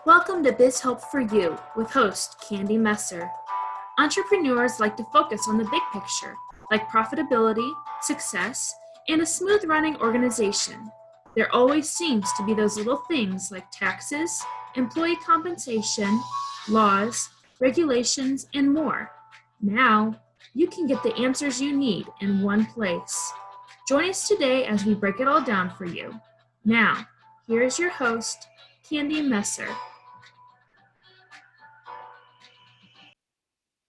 Welcome to Biz Help for You with host Candy Messer. Entrepreneurs like to focus on the big picture, like profitability, success, and a smooth running organization. There always seems to be those little things like taxes, employee compensation, laws, regulations, and more. Now, you can get the answers you need in one place. Join us today as we break it all down for you. Now, here is your host, Candy Messer.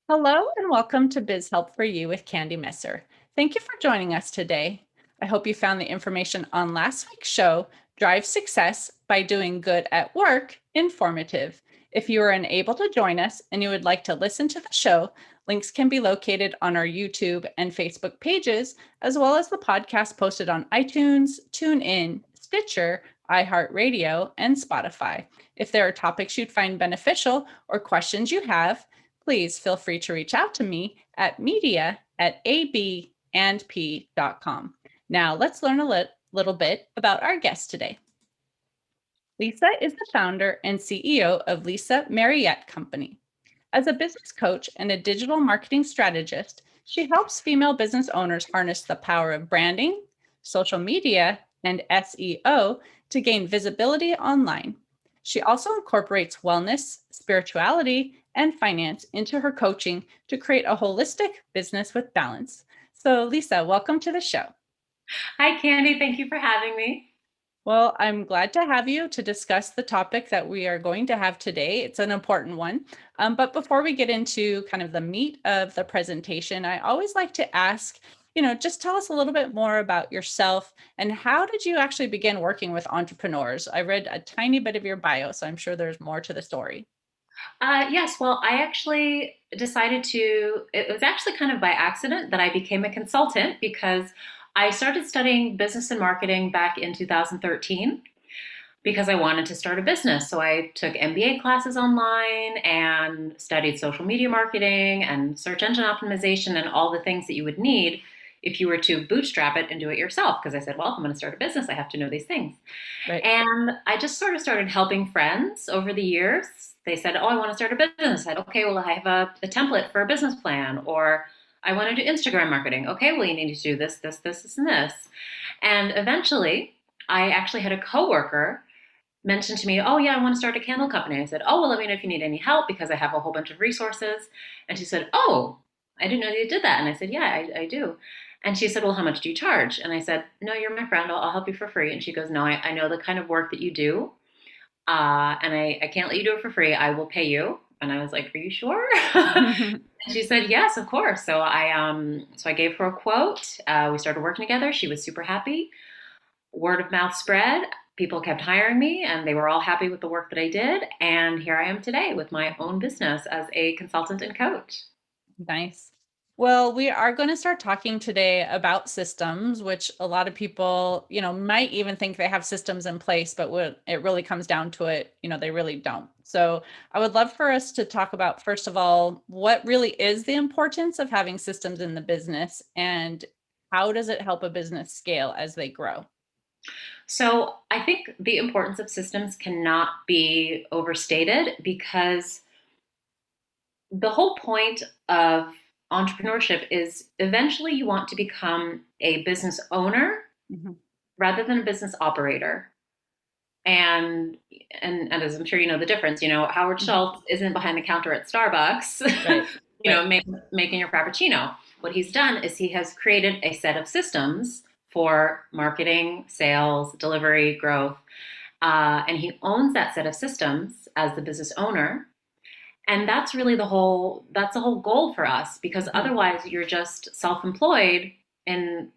Hello and welcome to Biz Help for You with Candy Messer. Thank you for joining us today. I hope you found the information on last week's show, Drive Success by Doing Good at Work, informative. If you are unable to join us and you would like to listen to the show, links can be located on our YouTube and Facebook pages, as well as the podcast posted on iTunes, TuneIn, Stitcher, iHeartRadio, and Spotify. If there are topics you'd find beneficial or questions you have, please feel free to reach out to me at media@abandp.com. Now, let's learn a little bit about our guest today. Lisa is the founder and CEO of Lisa Mariette Company. As a business coach and a digital marketing strategist, she helps female business owners harness the power of branding, social media, and SEO to gain visibility online. She also incorporates wellness, spirituality, and finance into her coaching to create a holistic business with balance. So, Lisa, welcome to the show. Hi, Candy. Thank you for having me. Well, I'm glad to have you to discuss the topic that we are going to have today. It's an important one. But before we get into kind of the meat of the presentation, I always like to ask, just tell us a little bit more about yourself and how did you actually begin working with entrepreneurs? I read a tiny bit of your bio, so I'm sure there's more to the story. Yes, well, I actually decided it was actually kind of by accident that I became a consultant because I started studying business and marketing back in 2013 because I wanted to start a business. So I took MBA classes online and studied social media marketing and search engine optimization and all the things that you would need if you were to bootstrap it and do it yourself. Because I said, well, if I'm going to start a business, I have to know these things. Right. And I just sort of started helping friends over the years. They said, oh, I want to start a business. I said, okay, well, I have a template for a business plan. Or I want to do Instagram marketing. Okay, well, you need to do this, this, this, and this. And eventually, I actually had a coworker mentioned to me, oh, yeah, I want to start a candle company. I said, oh, well, let me know if you need any help because I have a whole bunch of resources. And she said, oh, I didn't know you did that. And I said, yeah, I do. And she said, well, how much do you charge? And I said, no, you're my friend. I'll help you for free. And she goes, no, I know the kind of work that you do. And I can't let you do it for free. I will pay you. And I was like, are you sure? And she said, yes, of course. So I gave her a quote. We started working together. She was super happy. Word of mouth spread. People kept hiring me and they were all happy with the work that I did. And here I am today with my own business as a consultant and coach. Nice. Well, we are going to start talking today about systems, which a lot of people, might even think they have systems in place, but when it really comes down to it, they really don't. So I would love for us to talk about, first of all, what really is the importance of having systems in the business and how does it help a business scale as they grow? So I think the importance of systems cannot be overstated because the whole point of entrepreneurship is eventually you want to become a business owner Mm-hmm. rather than a business operator. And as I'm sure you know the difference, Howard Mm-hmm. Schultz isn't behind the counter at Starbucks, Right. Right. making your frappuccino. What he's done is he has created a set of systems for marketing, sales, delivery, growth, and he owns that set of systems as the business owner. And that's really that's the whole goal for us because Mm-hmm. otherwise you're just self-employed in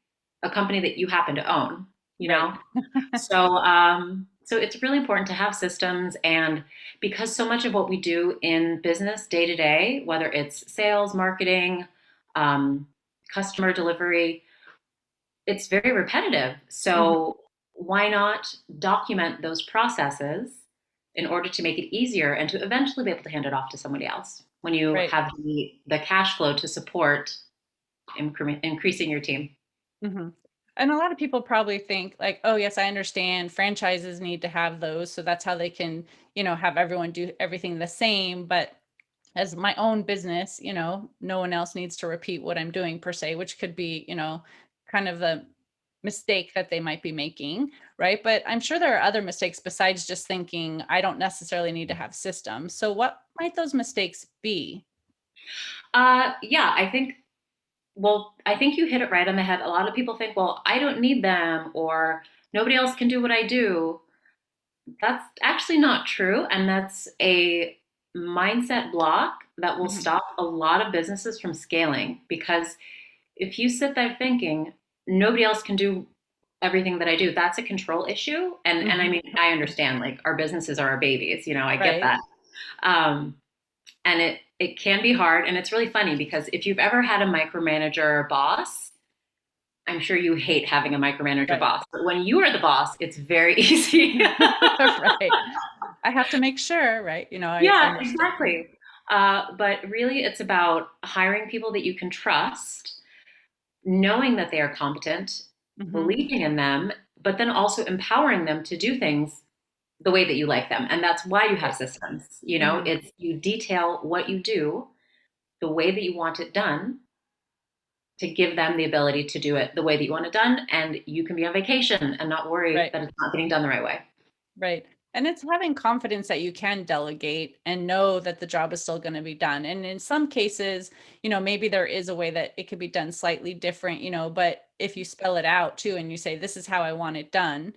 a company that you happen to own, you Right. know? So it's really important to have systems. And because so much of what we do in business day to day, whether it's sales, marketing, um, customer delivery, it's very repetitive. Mm-hmm. So why not document those processes in order to make it easier and to eventually be able to hand it off to somebody else when you Right. have the cash flow to support increasing your team? Mm-hmm. And a lot of people probably think like, oh, yes, I understand franchises need to have those. So that's how they can, have everyone do everything the same. But as my own business, no one else needs to repeat what I'm doing per se, which could be, kind of a mistake that they might be making, right? But I'm sure there are other mistakes besides just thinking I don't necessarily need to have systems. So what might those mistakes be? Yeah, I think you hit it right on the head. A lot of people think, well, I don't need them, or nobody else can do what I do. That's actually not true. And that's a mindset block that will Hmm. stop a lot of businesses from scaling. Because if you sit there thinking, nobody else can do everything that I do, that's a control issue. And I Hmm. mean, I understand like our businesses are our babies, I get Right. that. Um, and it can be hard. And it's really funny because if you've ever had a micromanager boss, I'm sure you hate having a micromanager Right. boss. But when you are the boss, it's very easy. Right. I have to make sure, right? I Yeah, understand. exactly. But really, it's about hiring people that you can trust, knowing that they are competent, Hmm. believing in them, but then also empowering them to do things the way that you like them. And that's why you have Right. systems. Hmm. It's you detail what you do the way that you want it done to give them the ability to do it the way that you want it done. And you can be on vacation and not worry Right. that it's not getting done the right way. Right. And it's having confidence that you can delegate and know that the job is still going to be done. And in some cases, maybe there is a way that it could be done slightly different, but if you spell it out too and you say, this is how I want it done,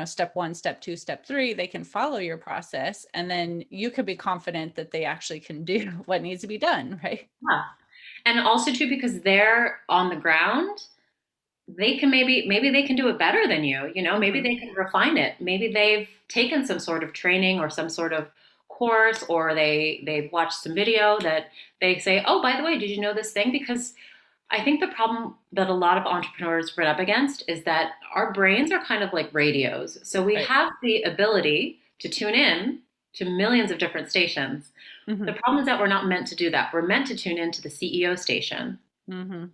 step one, step two, step three, they can follow your process. And then you could be confident that they actually can do what needs to be done. Right. Yeah. And also too, because they're on the ground, they can maybe they can do it better than you. Maybe Hmm. they can refine it. Maybe they've taken some sort of training or some sort of course, or they've watched some video that they say, oh, by the way, did you know this thing? Because I think the problem that a lot of entrepreneurs run up against is that our brains are kind of like radios. So we Right. have the ability to tune in to millions of different stations. The Hmm. problem is that we're not meant to do that. We're meant to tune into the CEO station. Hmm.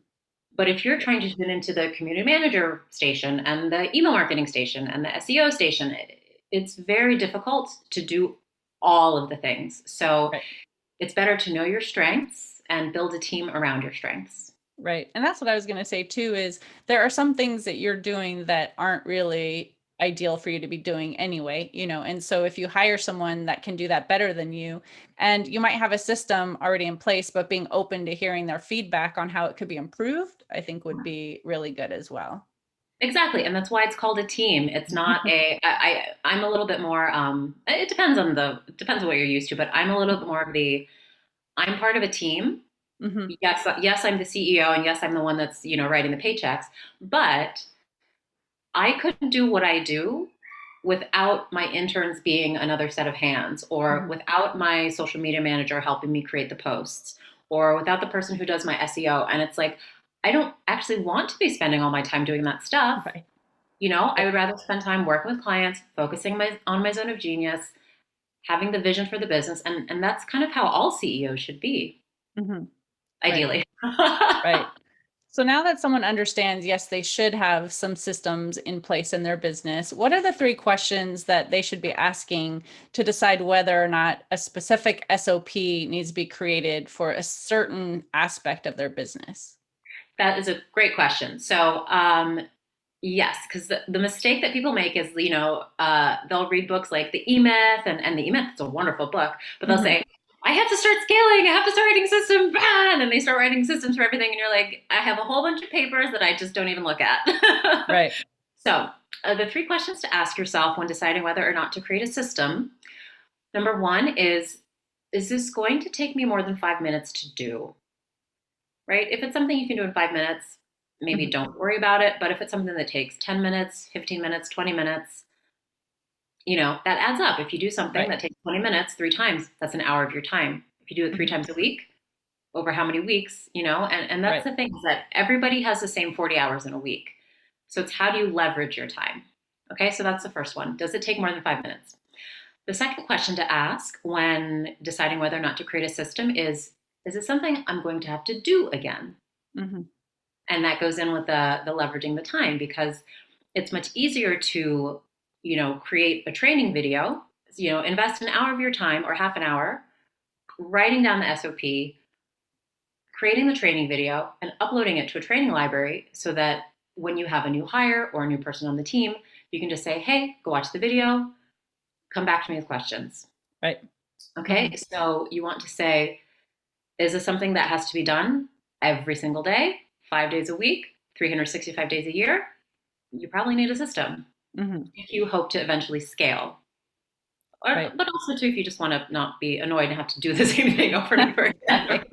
But if you're trying to tune into the community manager station and the email marketing station and the SEO station, it's very difficult to do all of the things. So Right. it's better to know your strengths and build a team around your strengths. Right. And that's what I was going to say too is there are some things that you're doing that aren't really ideal for you to be doing anyway, And so if you hire someone that can do that better than you, and you might have a system already in place, but being open to hearing their feedback on how it could be improved, I think would be really good as well. Exactly, and that's why it's called a team. It's not I'm a little bit more. It depends on what you're used to, but I'm a little bit more of the. I'm part of a team. Hmm. Yes, I'm the CEO, and yes, I'm the one that's writing the paychecks. But I couldn't do what I do without my interns being another set of hands, or Hmm. without my social media manager helping me create the posts, or without the person who does my SEO. And it's like I don't actually want to be spending all my time doing that stuff. Right. I Right. would rather spend time working with clients, focusing on my zone of genius, having the vision for the business, and that's kind of how all CEOs should be, Hmm. Right. ideally. Right. So now that someone understands, yes, they should have some systems in place in their business, what are the three questions that they should be asking to decide whether or not a specific SOP needs to be created for a certain aspect of their business? That is a great question. So, yes, because the mistake that people make is, they'll read books like The E-Myth, and The E-Myth is a wonderful book, but they'll Hmm. say, I have to start scaling, I have to start writing systems, and then they start writing systems for everything, and you're like, I have a whole bunch of papers that I just don't even look at. Right. So, the three questions to ask yourself when deciding whether or not to create a system. Number one is this going to take me more than 5 minutes to do? Right? If it's something you can do in 5 minutes, maybe Hmm. don't worry about it. But if it's something that takes 10 minutes, 15 minutes, 20 minutes, that adds up. If you do something Right. that takes 20 minutes three times, that's an hour of your time. If you do it three Hmm. times a week, over how many weeks, and that's Right. the thing is that everybody has the same 40 hours in a week. So it's how do you leverage your time? Okay, so that's the first one. Does it take more than 5 minutes? The second question to ask when deciding whether or not to create a system is it something I'm going to have to do again? Hmm. And that goes in with the leveraging the time, because it's much easier to, create a training video, invest an hour of your time or half an hour writing down the SOP, creating the training video, and uploading it to a training library so that when you have a new hire or a new person on the team, you can just say, hey, go watch the video, come back to me with questions. Right. Okay. Mhm. So you want to say, is this something that has to be done every single day, 5 days a week, 365 days a year? You probably need a system Mhm. if you hope to eventually scale. Right. But also, too, if you just want to not be annoyed and have to do the same thing over and over again.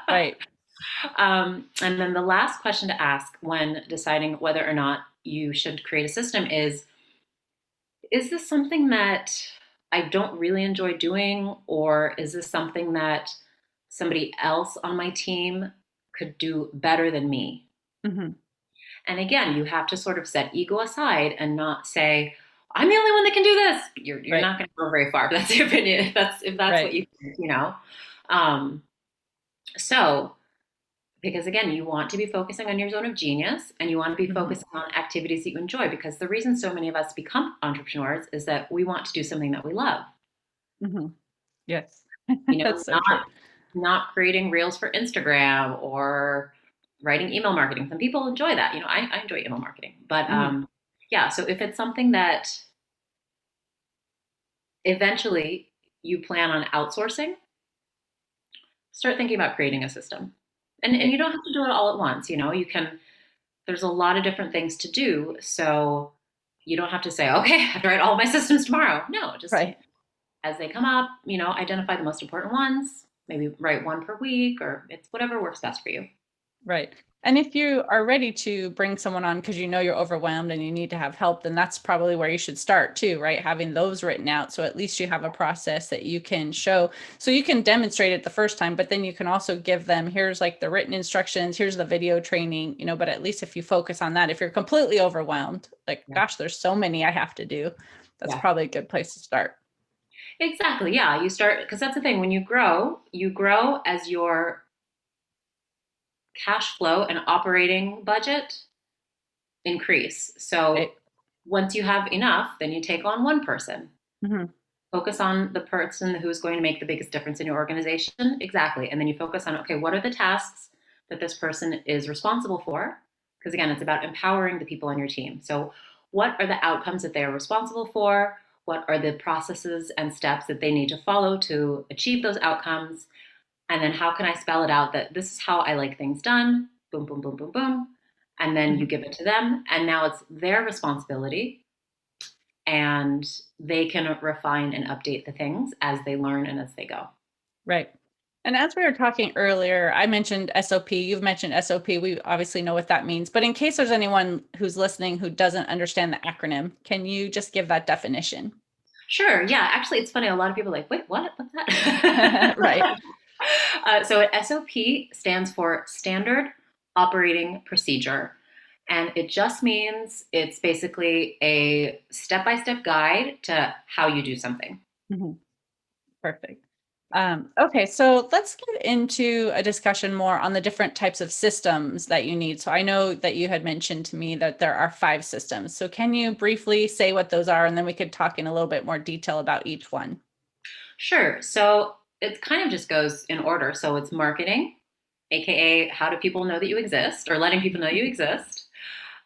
Right. And then the last question to ask when deciding whether or not you should create a system is this something that I don't really enjoy doing, or is this something that somebody else on my team could do better than me? Mhm. And again, you have to sort of set ego aside and not say, I'm the only one that can do this. You're Right. not going to go very far if that's the opinion, if that's what Right. you think. Um, so because again, you want to be focusing on your zone of genius, and you want to be Mhm. focusing on activities that you enjoy, because the reason so many of us become entrepreneurs is that we want to do something that we love. Mhm. Yes. That's so Not true. creating reels for Instagram or writing email marketing. Some people enjoy that. I enjoy email marketing, but Mhm. yeah. So if it's something that eventually you plan on outsourcing, start thinking about creating a system. And Right. you don't have to do it all at once. You can. There's a lot of different things to do, so you don't have to say, okay, I have to write all my systems tomorrow. No, just Right. as they come up, identify the most important ones, maybe write one per week, or it's whatever works best for you. Right. And if you are ready to bring someone on because you know you're overwhelmed and you need to have help, then that's probably where you should start too, right? Having those written out. So at least you have a process that you can show. So you can demonstrate it the first time, but then you can also give them, here's like the written instructions, here's the video training, but at least if you focus on that, if you're completely overwhelmed, like, Yeah. gosh, there's so many I have to do, that's Yeah. probably a good place to start. Exactly. Yeah. You start, because that's the thing. When you grow as your cash flow and operating budget increase. So Right. once you have enough, then you take on one person. Mhm. Focus on the person who's going to make the biggest difference in your organization. Exactly. And then you focus on, okay, what are the tasks that this person is responsible for? Because again, it's about empowering the people on your team. So, what are the outcomes that they are responsible for? What are the processes and steps that they need to follow to achieve those outcomes? And then how can I spell it out that this is how I like things done? Boom, boom, boom, boom, boom. And then you Mhm. give it to them. And now it's their responsibility, and they can refine and update the things as they learn and as they go. Right. And as we were talking earlier, I mentioned SOP, you've mentioned SOP. We obviously know what that means, but in case there's anyone who's listening who doesn't understand the acronym, can you just give that definition? Sure. Yeah. Actually, it's funny. A lot of people are like, wait, what? What's that? Right. So an SOP stands for Standard Operating Procedure. And it just means it's basically a step-by-step guide to how you do something. Mhm. Perfect. Okay, so let's get into a discussion more on the different types of systems that you need. So I know that you had mentioned to me that there are 5 systems. So can you briefly say what those are, and then we could talk in a little bit more detail about each one? Sure. So it kind of just goes in order. So it's marketing, aka how do people know that you exist, or letting people know you exist,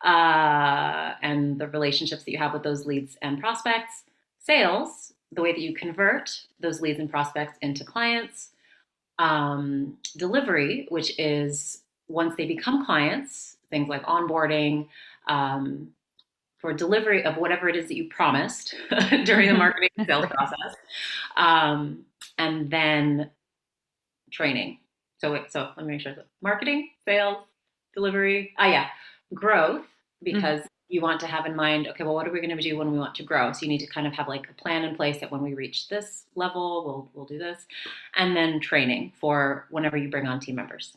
and the relationships that you have with those leads and prospects. Sales, the way that you convert those leads and prospects into clients. Delivery, which is once they become clients, things like onboarding, um, for delivery of whatever it is that you promised during the marketing and sales Right. process. Um, and then training. So let me make sure. Marketing, sales, delivery. Yeah, growth, Mhm. because you want to have in mind, okay, well, what are we going to do when we want to grow? So you need to kind of have like a plan in place that when we reach this level, we'll do this, and then training for whenever you bring on team members.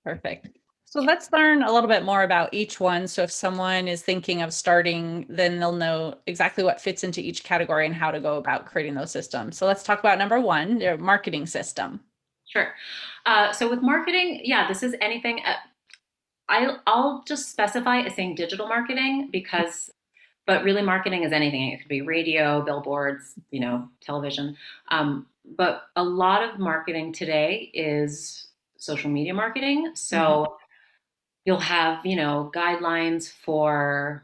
Perfect. So let's learn a little bit more about each one. So if someone is thinking of starting, then they'll know exactly what fits into each category and how to go about creating those systems. So let's talk about number one, their marketing system. Sure. So with marketing, yeah, this is anything. I'll just specify as saying digital marketing but really marketing is anything. It could be radio, billboards, television. But a lot of marketing today is social media marketing. So you'll have, guidelines for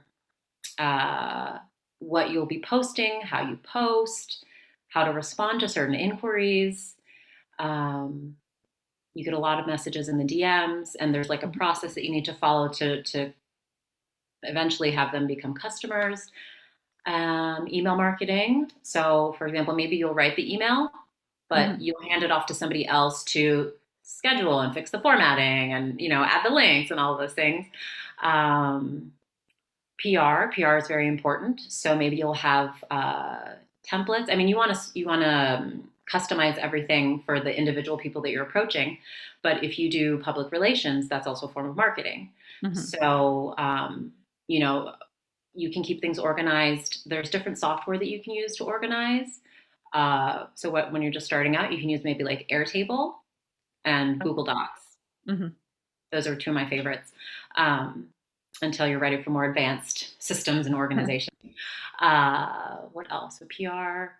uh, what you'll be posting, how you post, how to respond to certain inquiries. Um, you get a lot of messages in the DMs, and there's like a process that you need to follow to eventually have them become customers. Email marketing. So, for example, maybe you'll write the email, but you'll hand it off to somebody else to schedule and fix the formatting and add the links and all of those things. PR is very important. So maybe you'll have templates. I mean, you want to customize everything for the individual people that you're approaching, but if you do public relations, that's also a form of marketing. So you can keep things organized. There's different software that you can use to organize. So when you're just starting out, you can use maybe like Airtable and Google Docs. Those are two of my favorites. Until you're ready for more advanced systems and organization. What else? So PR,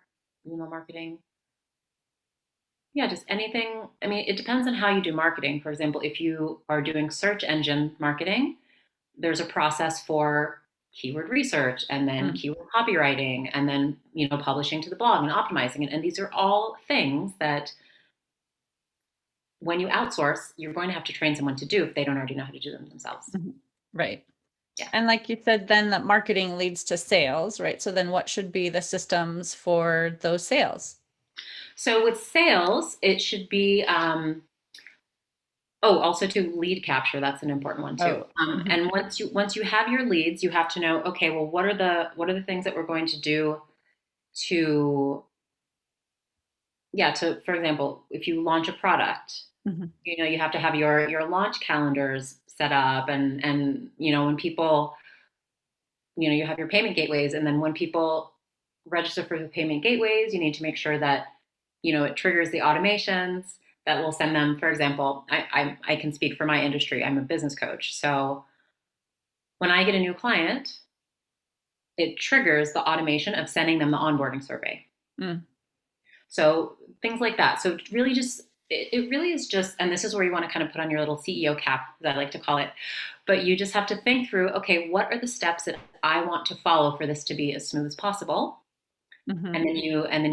email marketing. Yeah, just anything. I mean, it depends on how you do marketing. For example, if you are doing search engine marketing, there's a process for keyword research and then keyword copywriting and then, publishing to the blog and optimizing it. And these are all things that when you outsource, you're going to have to train someone to do if they don't already know how to do them themselves. Right. Yeah. And like you said, then that marketing leads to sales, right? So then what should be the systems for those sales? So with sales, it should be, also to lead capture. That's an important one too. And once you have your leads, you have to know, okay, well, what are the things that we're going to do to, for example, if you launch a product, you have to have your launch calendars set up and when people, you have your payment gateways, and then when people register for the payment gateways, you need to make sure that, it triggers the automations that will send them. For example, I can speak for my industry. I'm a business coach. So when I get a new client, it triggers the automation of sending them the onboarding survey. So things like that. So it really is just, and this is where you want to kind of put on your little CEO cap, as I like to call it. But you just have to think through, okay, what are the steps that I want to follow for this to be as smooth as possible? And then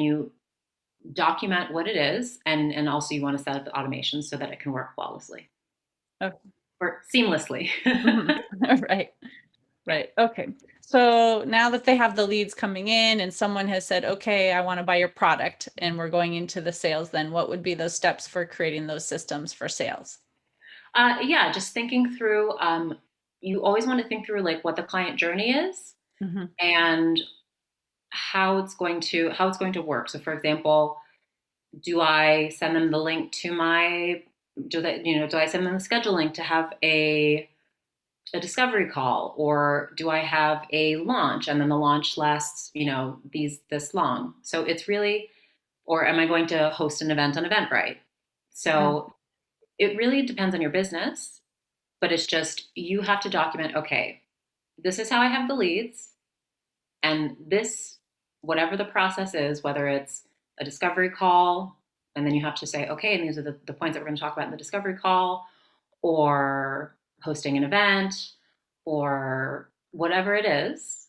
you document what it is, and also you want to set up the automation so that it can work flawlessly. Okay. Or seamlessly. Right. Okay. So now that they have the leads coming in and someone has said, okay, I want to buy your product, and we're going into the sales, then what would be those steps for creating those systems for sales? Just thinking through, you always want to think through like what the client journey is and how it's going to work. So for example, do I send them the link to do I send them the schedule link to have a discovery call, or do I have a launch and then the launch lasts, this long? So it's really, or am I going to host an event on Eventbrite? So it really depends on your business, but it's just, you have to document, okay, this is how I have the leads, and this, whatever the process is, whether it's a discovery call, and then you have to say, okay, and these are the points that we're going to talk about in the discovery call, or hosting an event, or whatever it is,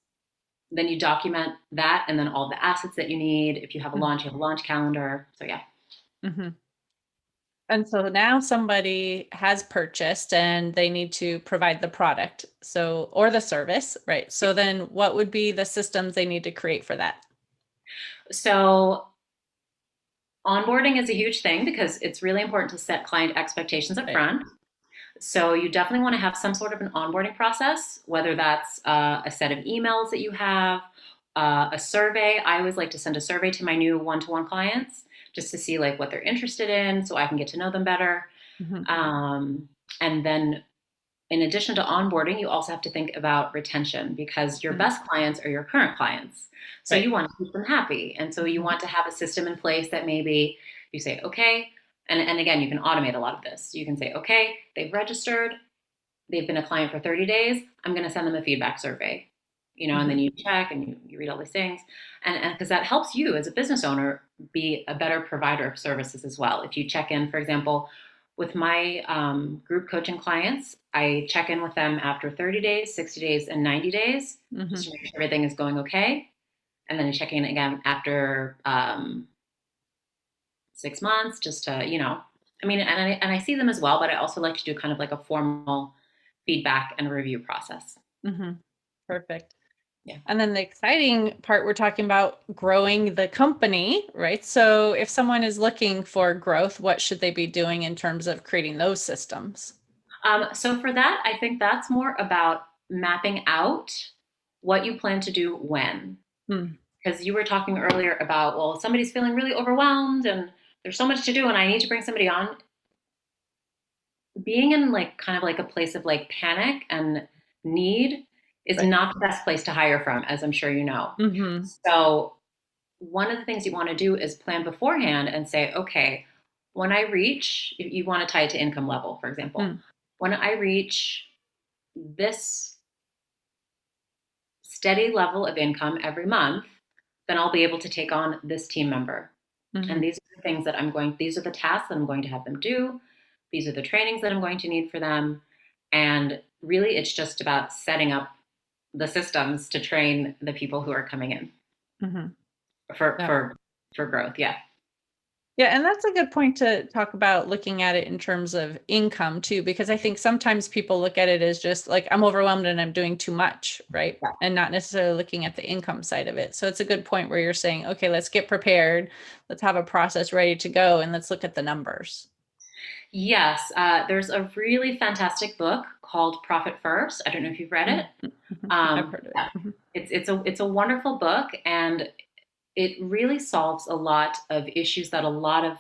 then you document that, and then all the assets that you need. If you have a launch, you have a launch calendar. So yeah. And so now somebody has purchased and they need to provide the product, or the service, right? So then what would be the systems they need to create for that? So onboarding is a huge thing because it's really important to set client expectations up front. So you definitely want to have some sort of an onboarding process, whether that's a set of emails that you have, a survey. I always like to send a survey to my new one-to-one clients just to see like what they're interested in so I can get to know them better. And then in addition to onboarding, you also have to think about retention, because your best clients are your current clients. So you want to keep them happy. And so you want to have a system in place that maybe you say, okay, and again, you can automate a lot of this. You can say, okay, they've registered, they've been a client for 30 days, I'm going to send them a feedback survey, and then you check and you read all these things. And because that helps you as a business owner be a better provider of services as well. If you check in, for example, with my group coaching clients, I check in with them after 30 days, 60 days, and 90 days, just to make sure everything is going okay. And then I check in again after 6 months, just to, and I see them as well, but I also like to do kind of like a formal feedback and review process. Perfect. Yeah. And then the exciting part, we're talking about growing the company, right? So if someone is looking for growth, what should they be doing in terms of creating those systems? So for that, I think that's more about mapping out what you plan to do when. Because you were talking earlier about, well, somebody's feeling really overwhelmed and there's so much to do and I need to bring somebody on. Being in like kind of like a place of like panic and need is not the best place to hire from, as I'm sure you know. So one of the things you want to do is plan beforehand and say, okay, when I reach, if you want to tie it to income level, for example, when I reach this steady level of income every month, then I'll be able to take on this team member. And these are the things that these are the tasks that I'm going to have them do. These are the trainings that I'm going to need for them. And really, it's just about setting up the systems to train the people who are coming in for growth. Yeah. Yeah, and that's a good point to talk about, looking at it in terms of income too, because I think sometimes people look at it as just like, I'm overwhelmed and I'm doing too much, right? Yeah. And not necessarily looking at the income side of it. So it's a good point where you're saying, okay, let's get prepared. Let's have a process ready to go and let's look at the numbers. Yes, there's a really fantastic book called Profit First. I don't know if you've read it. I've heard of it. It's a wonderful book, and it really solves a lot of issues that a lot of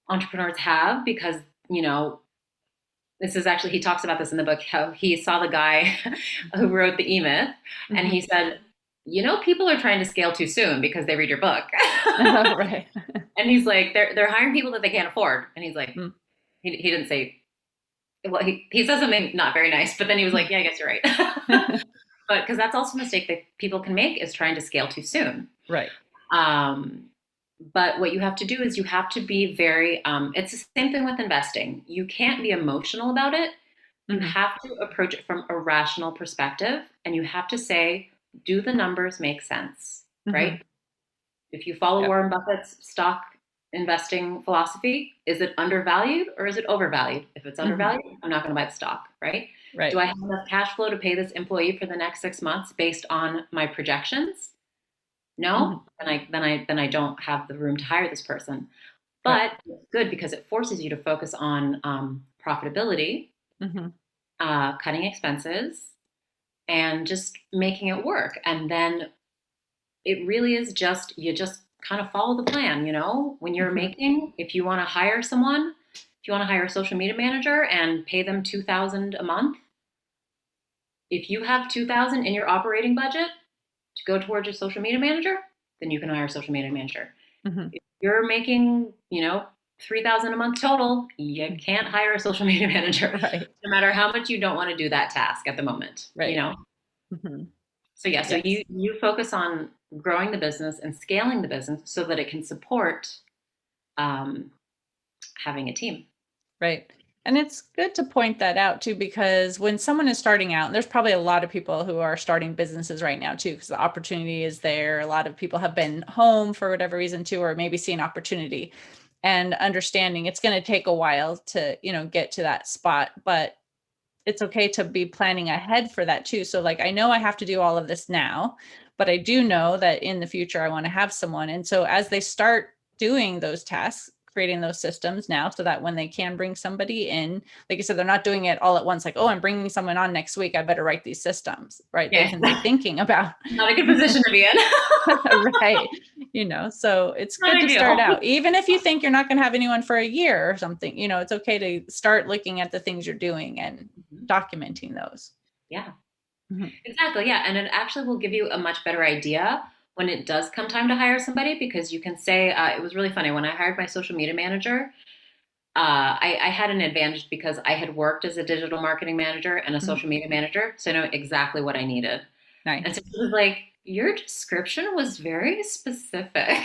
entrepreneurs have because, this is actually, he talks about this in the book, how he saw the guy who wrote the E-Myth, and he said, people are trying to scale too soon because they read your book. Right. And he's like, they're hiring people that they can't afford. And he's like, he didn't say, well, he said something not very nice, but then he was like, yeah, I guess you're right. But because that's also a mistake that people can make, is trying to scale too soon. Right. But what you have to do is you have to be very, it's the same thing with investing. You can't be emotional about it. You have to approach it from a rational perspective, and you have to say, do the numbers make sense, right? If you follow Warren Buffett's stock investing philosophy, is it undervalued or is it overvalued? If it's undervalued, I'm not going to buy the stock, right? Right. Do I have enough cash flow to pay this employee for the next 6 months based on my projections? No, then I don't have the room to hire this person. But it's good because it forces you to focus on profitability, cutting expenses, and just making it work. And then it really is you just kind of follow the plan, when you're making, if you want to hire someone, if you want to hire a social media manager and pay them $2,000 a month, if you have $2,000 in your operating budget to go towards your social media manager, then you can hire a social media manager. If you're making, $3,000 a month total, you can't hire a social media manager, no matter how much you don't want to do that task at the moment, So yeah, so you focus on growing the business and scaling the business so that it can support having a team. Right. And it's good to point that out too, because when someone is starting out, and there's probably a lot of people who are starting businesses right now too, because the opportunity is there. A lot of people have been home for whatever reason too, or maybe see an opportunity, and understanding it's going to take a while to, get to that spot, but it's okay to be planning ahead for that too. So like, I know I have to do all of this now, but I do know that in the future, I want to have someone. And so as they start doing those tasks, creating those systems now, so that when they can bring somebody in, like you said, they're not doing it all at once. Like, oh, I'm bringing someone on next week, I better write these systems, right? Yeah. They can be thinking about. Not a good position to be in. Right. So it's good to start out. Even if you think you're not going to have anyone for a year or something, it's okay to start looking at the things you're doing and documenting those. Yeah, exactly. Yeah. And it actually will give you a much better idea when it does come time to hire somebody, because you can say, it was really funny when I hired my social media manager. I had an advantage because I had worked as a digital marketing manager and a Mhm. social media manager, so I know exactly what I needed. And so Nice. she was like, your description was very specific.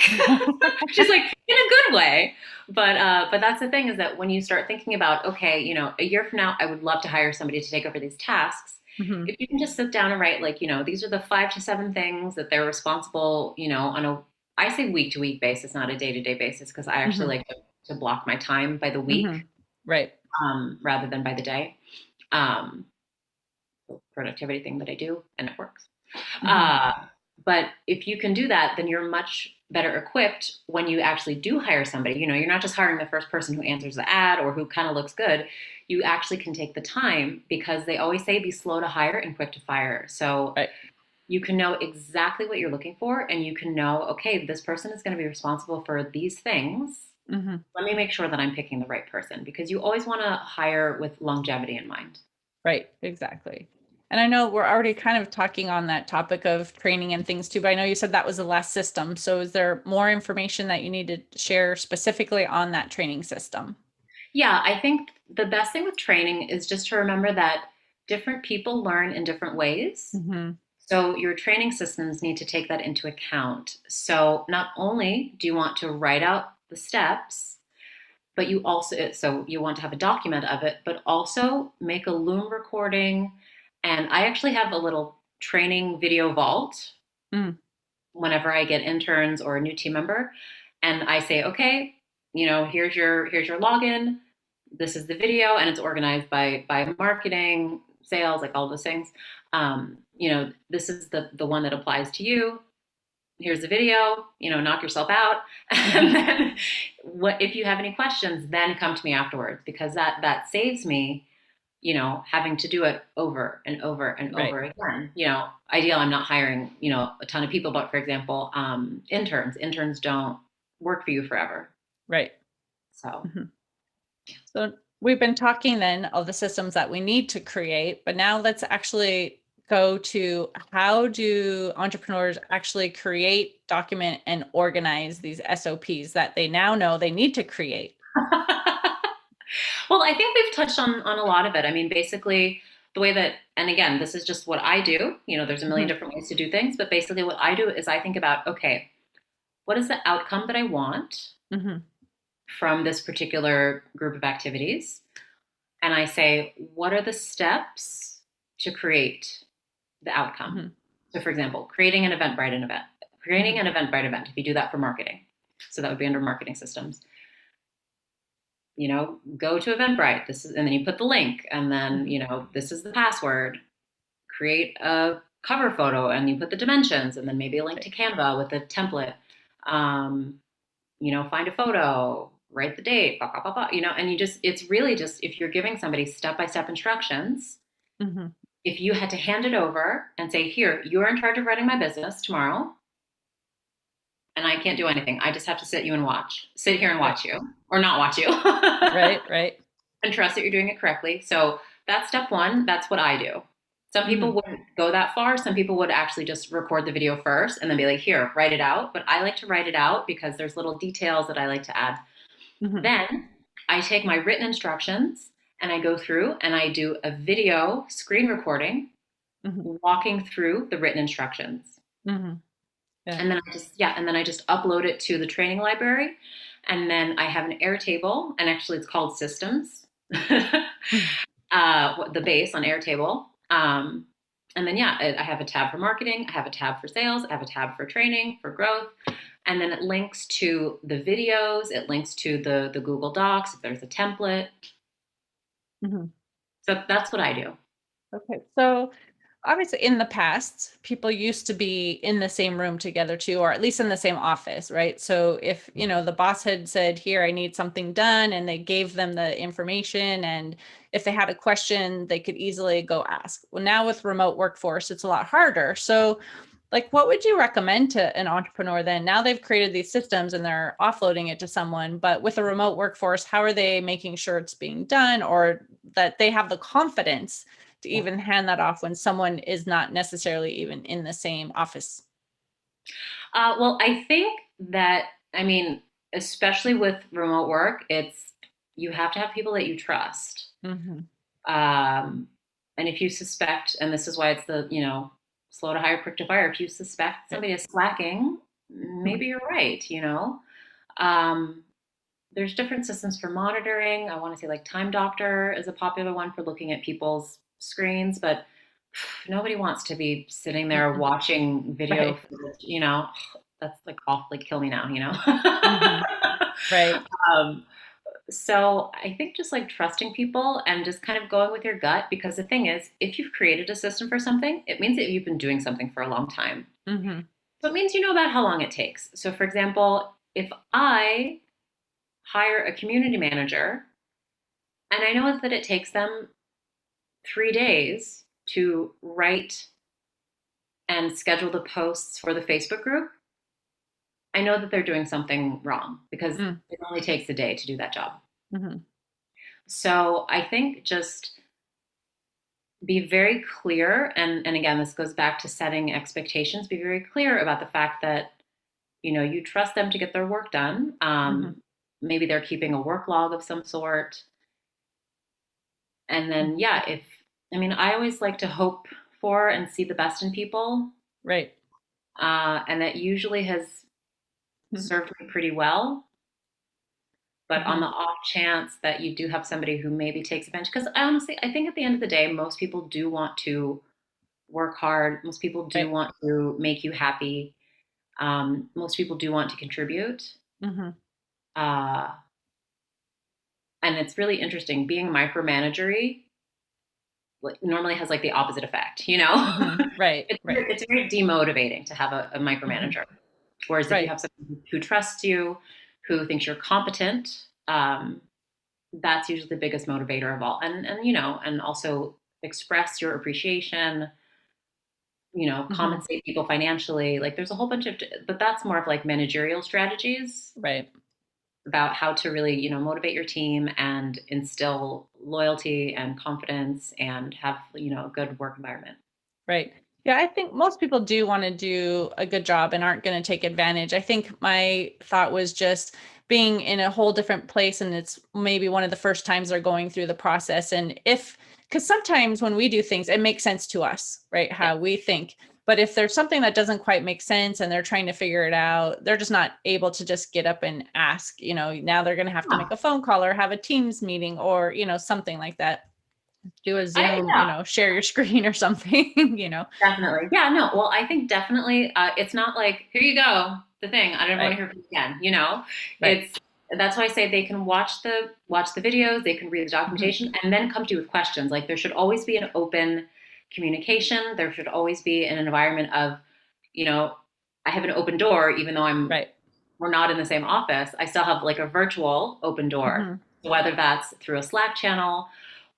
She's like, in a good way. But that's the thing, is that when you start thinking about, okay, a year from now, I would love to hire somebody to take over these tasks. Mhm. If you can just sit down and write, like, these are the 5 to 7 things that they're responsible, on I say week to week basis, not a day to day basis, because I actually Mhm. like to block my time by the week, Mhm. Right. rather than by the day. Um, Productivity thing that I do, and it works. Mhm. Uh, but if you can do that, then you're much better equipped when you actually do hire somebody. You're not just hiring the first person who answers the ad or who kind of looks good. You actually can take the time, because they always say be slow to hire and quick to fire. So Right. you can know exactly what you're looking for, and you can know, okay, this person is going to be responsible for these things. Mhm. Let me make sure that I'm picking the right person, because you always want to hire with longevity in mind. Right. Exactly. And I know we're already kind of talking on that topic of training and things too, but I know you said that was the last system. So is there more information that you need to share specifically on that training system? Yeah, I think the best thing with training is just to remember that different people learn in different ways. Mhm. So your training systems need to take that into account. So not only do you want to write out the steps, but so you want to have a document of it, but also make a Loom recording. And I actually have a little training video vault Mm. whenever I get interns or a new team member, and I say, okay, here's your login. This is the video, and it's organized by marketing, sales, like all those things. This is the one that applies to you. Here's the video. Knock yourself out. And Mhm. then, what if you have any questions? Then come to me afterwards, because that saves me having to do it over and over and Right. over again. Ideal, I'm not hiring, a ton of people, but for example, interns don't work for you forever. Right. So, Mhm. So we've been talking then of the systems that we need to create, but now let's actually go to how do entrepreneurs actually create, document, and organize these SOPs that they now know they need to create? well, I think we've touched on a lot of it. I mean, basically, the way that, and again, this is just what I do. There's a million Mhm. different ways to do things, but basically, what I do is I think about, okay, what is the outcome that I want Mhm. from this particular group of activities? And I say, what are the steps to create the outcome? Mhm. So, for example, creating Mhm. an Eventbrite event, if you do that for marketing, so that would be under marketing systems. Go to Eventbrite. And then you put the link, and then, Mhm. this is the password. Create a cover photo, and you put the dimensions, and then maybe a link Right. to Canva with a template. Um, find a photo, write the date, blah, blah, blah, blah, and it's really just, if you're giving somebody step-by-step instructions, Mhm. if you had to hand it over and say, here, you're in charge of running my business tomorrow, and I can't do anything. I just have to sit here and Right. watch you, or not watch you, Right. Right. and trust that you're doing it correctly. So that's step one. That's what I do. Some people Mhm. wouldn't go that far. Some people would actually just record the video first and then be like, here, write it out. But I like to write it out because there's little details that I like to add. Mhm. Then I take my written instructions and I go through and I do a video screen recording Mhm. walking through the written instructions. Mhm. Yeah. And then I just upload it to the training library. And then I have an Airtable, and actually it's called Systems, Mhm. the base on Airtable. And then, yeah, I have a tab for marketing, I have a tab for sales, I have a tab for training, for growth. And then it links to the videos, it links to the Google Docs, if there's a template. Mhm. So that's what I do. Okay. So obviously in the past, people used to be in the same room together too, or at least in the same office, right? So if, the boss had said, here, I need something done, and they gave them the information, and if they had a question, they could easily go ask. Well, now with remote workforce, it's a lot harder. So like, what would you recommend to an entrepreneur then? Now they've created these systems and they're offloading it to someone, but with a remote workforce, how are they making sure it's being done, or that they have the confidence to Yeah. even hand that off when someone is not necessarily even in the same office? Well, I think that, I mean, especially with remote work, it's, you have to have people that you trust. Mm-hmm. And if you suspect, and this is why it's the, slow to hire, quick to fire. If you suspect somebody is slacking, maybe you're right, Um, there's different systems for monitoring. I want to say like Time Doctor is a popular one for looking at people's screens, but nobody wants to be sitting there watching video, Right. that's like awfully kill me now, Mm-hmm. Right. um, so I think just like trusting people and just kind of going with your gut, because the thing is, if you've created a system for something, it means that you've been doing something for a long time. Mm-hmm. So it means you know about how long it takes. So for example, if I hire a community manager and I know that it takes them 3 days to write and schedule the posts for the Facebook group, I know that they're doing something wrong because it only takes a day to do that job. Mm-hmm. So I think just be very clear. And again, this goes back to setting expectations. Be very clear about the fact that, you trust them to get their work done. Mm-hmm. Maybe they're keeping a work log of some sort. And then, yeah, I always like to hope for and see the best in people. Right. And that usually has served me pretty well. But on the off chance that you do have somebody who maybe takes advantage, because I think at the end of the day, most people do want to work hard. Most people do Right. want to make you happy. Most people do want to contribute. Mm-hmm. And it's really interesting. Being micromanagery normally has like the opposite effect, Mm-hmm. Right. Right. It's very demotivating to have a micromanager. Whereas if you Right. have someone who trusts you, who thinks you're competent, that's usually the biggest motivator of all. And also express your appreciation, compensate people financially. Like there's a whole bunch of, but that's more of like managerial strategies Right. about how to really, motivate your team and instill loyalty and confidence and have, a good work environment. Right. Yeah, I think most people do want to do a good job and aren't going to take advantage. I think my thought was just being in a whole different place, and it's maybe one of the first times they're going through the process. And because sometimes when we do things, it makes sense to us, right? How we think. But if there's something that doesn't quite make sense and they're trying to figure it out, they're just not able to just get up and ask, now they're going to have to make a phone call or have a Teams meeting or, something like that. Do a Zoom, share your screen or something, Definitely. Yeah, no. Well, I think definitely it's not like, here you go, the thing. I don't want to hear from you again, Right. That's why I say they can watch the videos, they can read the documentation and then come to you with questions. Like there should always be an open communication. There should always be an environment of, I have an open door, even though we're not in the same office. I still have like a virtual open door, whether that's through a Slack channel,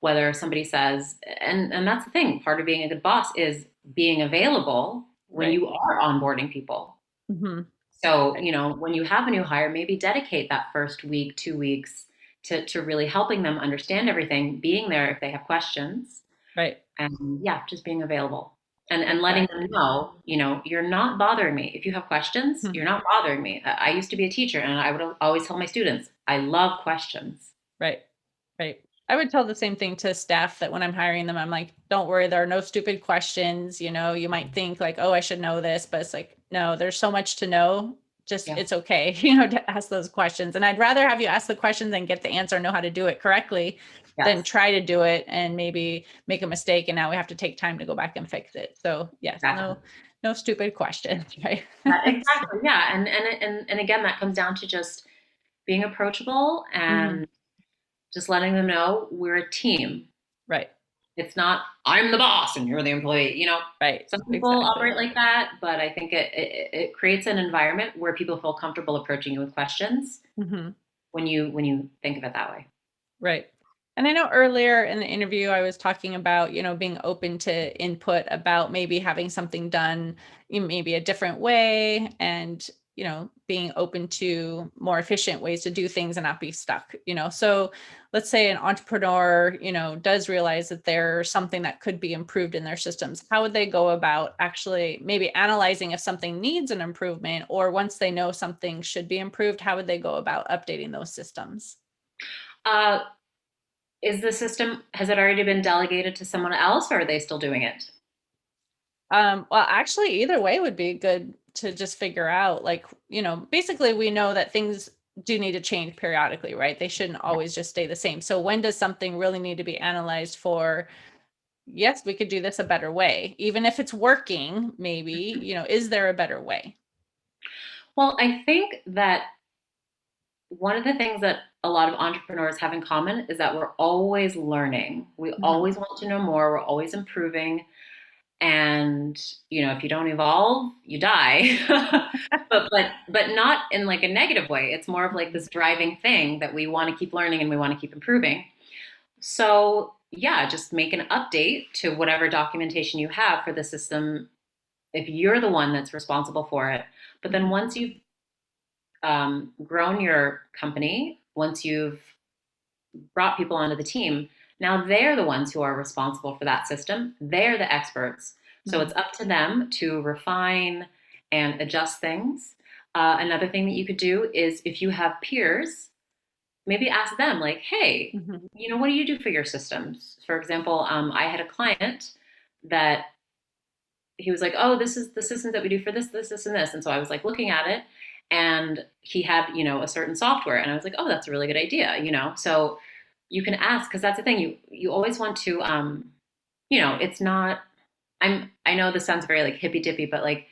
whether somebody says, and that's the thing, part of being a good boss is being available when you are onboarding people. Mm-hmm. So, when you have a new hire, maybe dedicate that first week, 2 weeks to really helping them understand everything, being there if they have questions. Right. And yeah, just being available and letting them know, you're not bothering me. If you have questions, you're not bothering me. I used to be a teacher and I would always tell my students, I love questions. Right. Right. I would tell the same thing to staff that when I'm hiring them, I'm like, don't worry, there are no stupid questions. You might think like, oh, I should know this, but it's like, no, there's so much to know. Just it's okay, to ask those questions. And I'd rather have you ask the questions and get the answer, know how to do it correctly than try to do it and maybe make a mistake. And now we have to take time to go back and fix it. So yes, no stupid questions, right? Exactly. Yeah. And again, that comes down to just being approachable and just letting them know we're a team. Right. It's not, I'm the boss and you're the employee, Right. Some people operate like that, but I think it creates an environment where people feel comfortable approaching you with questions when you think of it that way. Right. And I know earlier in the interview, I was talking about, being open to input about maybe having something done maybe a different way and, being open to more efficient ways to do things and not be stuck, So let's say an entrepreneur, does realize that there's something that could be improved in their systems. How would they go about actually maybe analyzing if something needs an improvement, or once they know something should be improved, how would they go about updating those systems? Uh, is the system, has it already been delegated to someone else, or are they still doing it? Well, actually, either way would be good to just figure out. Like, basically, we know that things do need to change periodically, right? They shouldn't always just stay the same. So, when does something really need to be analyzed for? Yes, we could do this a better way, even if it's working. Maybe, is there a better way? Well, I think that one of the things that a lot of entrepreneurs have in common is that we're always learning. We Mhm. always want to know more. We're always improving. And, if you don't evolve, you die. but not in like a negative way. It's more of like this driving thing that we want to keep learning and we want to keep improving. So, yeah, just make an update to whatever documentation you have for the system if you're the one that's responsible for it. But then once you've grown your company, once you've brought people onto the team, now they're the ones who are responsible for that system. They're the experts. So Mhm. it's up to them to refine and adjust things. Another thing that you could do is if you have peers, maybe ask them, like, hey, Mhm. what do you do for your systems? For example, I had a client that he was like, oh, this is the systems that we do for this, and this. And so I was like looking at it, and he had, a certain software. And I was like, oh, that's a really good idea. So you can ask, because that's the thing. You always want to, it's not, I know this sounds very like hippy dippy, but like,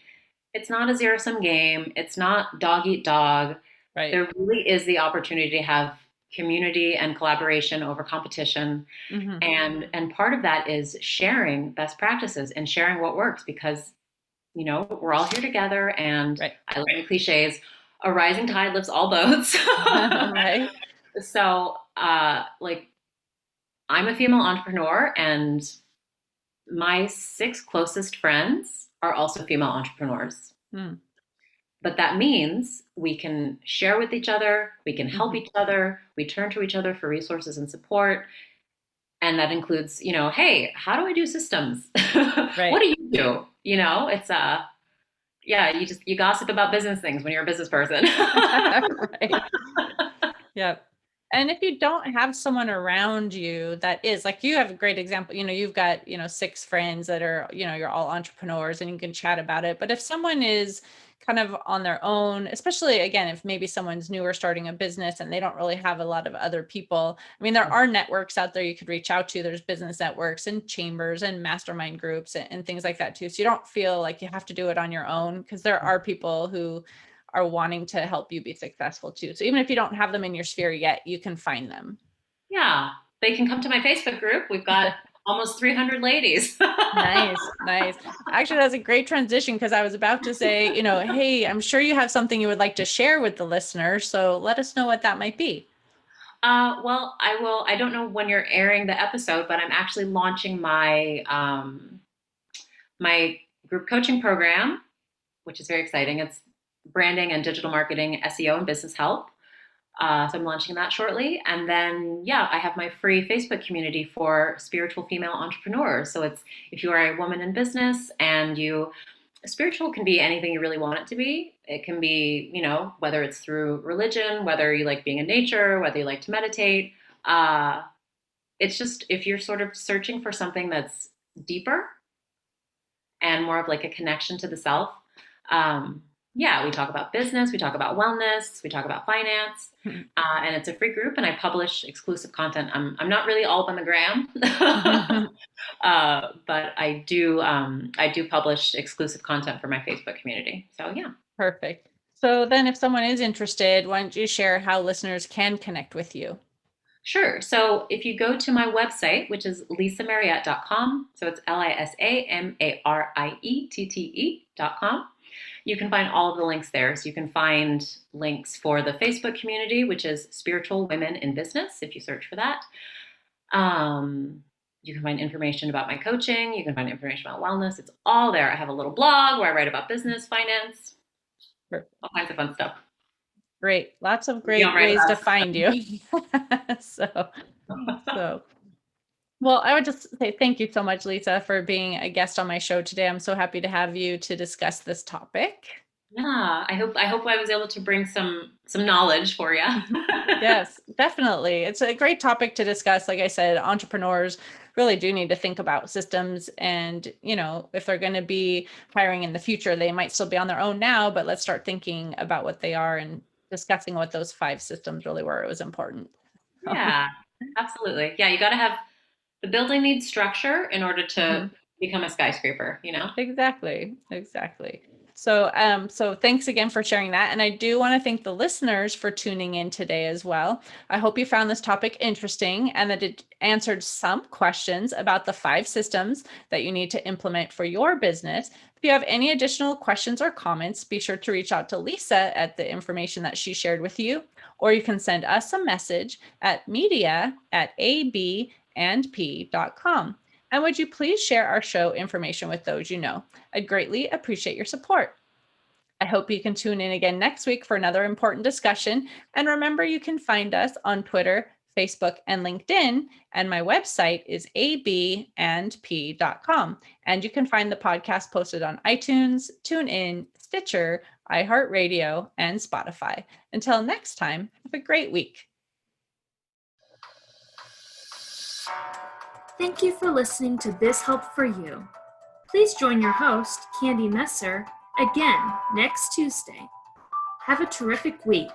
it's not a zero sum game. It's not dog eat dog. Right. There really is the opportunity to have community and collaboration over competition. Mhm. And part of that is sharing best practices and sharing what works, because we're all here together. And Right. I learn cliches. A rising tide lifts all boats. Right. So, like, I'm a female entrepreneur, and my 6 closest friends are also female entrepreneurs. Mm. But that means we can share with each other, we can help Mhm. each other, we turn to each other for resources and support. And that includes, hey, how do I do systems? What Right. do you do? It's yeah, you gossip about business things when you're a business person. Right. Yep. And if you don't have someone around you that is like you have a great example, you've got, 6 friends that are, you're all entrepreneurs and you can chat about it. But if someone is kind of on their own, especially again, if maybe someone's newer starting a business and they don't really have a lot of other people. I mean, there are networks out there you could reach out to. There's business networks and chambers and mastermind groups and things like that too. So you don't feel like you have to do it on your own because there are people who are wanting to help you be successful too. So even if you don't have them in your sphere yet, you can find them. Yeah, they can come to my Facebook group. We've got almost 300 ladies. Nice, nice. Actually, that's a great transition because I was about to say, hey, I'm sure you have something you would like to share with the listeners. So let us know what that might be. Well, I will. I don't know when you're airing the episode, but I'm actually launching my group coaching program, which is very exciting. It's branding and digital marketing, SEO, and business help. So I'm launching that shortly. And then, yeah, I have my free Facebook community for spiritual female entrepreneurs. So it's if you are a woman in business and spiritual can be anything you really want it to be. It can be, whether it's through religion, whether you like being in nature, whether you like to meditate. Uh, it's just if you're sort of searching for something that's deeper and more of like a connection to the self. Um, yeah, we talk about business, we talk about wellness, we talk about finance, and it's a free group. And I publish exclusive content. I'm not really all up on the gram, but I do publish exclusive content for my Facebook community. So yeah, Perfect. So then if someone is interested, why don't you share how listeners can connect with you? sure. So if you go to my website, which is lisamariette.com, so it's LISAMARIETTE.com. You can find all of the links there. So you can find links for the Facebook community, which is Spiritual Women in Business, if you search for that. You can find information about my coaching. You can find information about wellness. It's all there. I have a little blog where I write about business, finance, all kinds of fun stuff. Great. Lots of You don't great write ways to about find you. so, so well, I would just say thank you so much, Lisa, for being a guest on my show today. I'm so happy to have you to discuss this topic. Yeah, I hope I was able to bring some knowledge for you. Yes, definitely. It's a great topic to discuss. Like I said, entrepreneurs really do need to think about systems, and, if they're going to be hiring in the future, they might still be on their own now, but let's start thinking about what they are and discussing what those 5 systems really were. It was important. Yeah, absolutely. Yeah, you got to have the building needs structure in order to Mhm. become a skyscraper, you know? Exactly. Exactly. So thanks again for sharing that. And I do want to thank the listeners for tuning in today as well. I hope you found this topic interesting and that it answered some questions about the 5 systems that you need to implement for your business. If you have any additional questions or comments, be sure to reach out to Lisa at the information that she shared with you, or you can send us a message at media@abandp.com. And would you please share our show information with those you know? I'd greatly appreciate your support. I hope you can tune in again next week for another important discussion. And remember, you can find us on Twitter, Facebook, and LinkedIn. And my website is abandp.com. And you can find the podcast posted on iTunes, TuneIn, Stitcher, iHeartRadio, and Spotify. Until next time, have a great week. Thank you for listening to Biz Help for You. Please join your host, Candy Messer, again next Tuesday. Have a terrific week.